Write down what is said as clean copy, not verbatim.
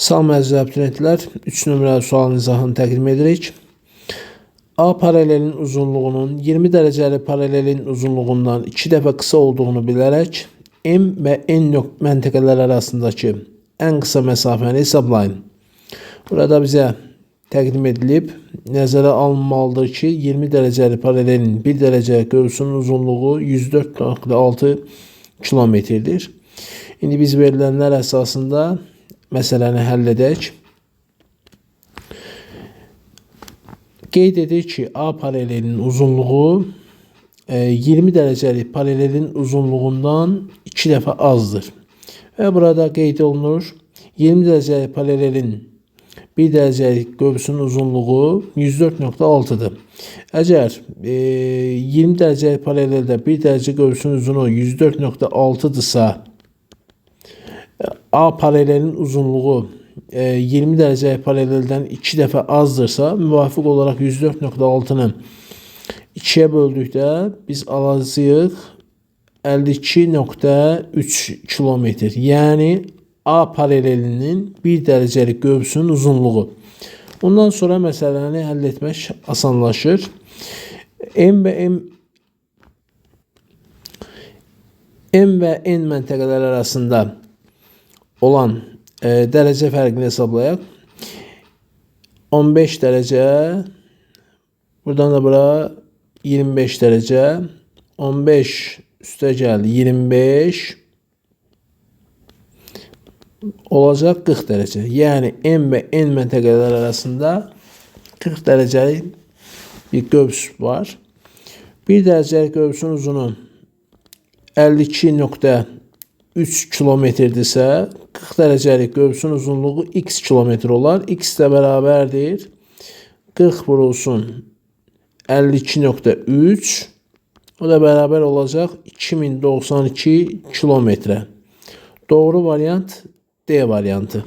Salam əziz abituriyentlər, 3 nömrəli sualın izahını təqdim edirik. A paralelin uzunluğunun 20 dərəcəli paralelin uzunluğundan 2 dəfə qısa olduğunu bilərək M və N məntəqələr arasındakı ən qısa məsafəni hesablayın. Burada bizə təqdim edilib, nəzərə alınmalıdır ki, 20 dərəcəli paralelin 1 dərəcə göğsünün uzunluğu 104,6 kilometrdir. İndi biz verilənlər əsasında məsələni həll edək. Qeyd edir ki, A paralelinin uzunluğu 20 dərəcəlik paralelin uzunluğundan 2 dəfə azdır. Və burada qeyd olunur, 20 dərəcəlik paralelin 1 dərəcəlik göğsünün uzunluğu 104,6'dır. Əgər 20 dərəcəlik paraleldə 1 dərəcə göğsünün uzunluğu 104,6'dırsa, A paralelin uzunluğu 20 dərəcəlik paraleldən 2 dəfə azdırsa, müvafiq olaraq 104,6'nı 2'ye böldükdə biz alacağıq 52,3 kilometr. Yəni A paralelinin 1 dərəcəlik göğsünün uzunluğu. Ondan sonra məsələni həll etmək asanlaşır. M və N məntəqələr arasında olan dərəcə fərqini hesablayaq. 15 dərəcə, buradan da bura 25 dərəcə, 15 üstə gəl 25 olacaq 40 dərəcə. Yəni M və N məntəqələr arasında 40 dərəcəlik bir göğs var. 1 dərəcəlik göğsün uzunu 52,3 kilometrdirsə, 40 dərəcəlik göğsün uzunluğu x kilometr olar. X də bərabərdir 40 vurulsun 52,3, o da bərabər olacaq 2092 kilometrə. Doğru variant D variantı.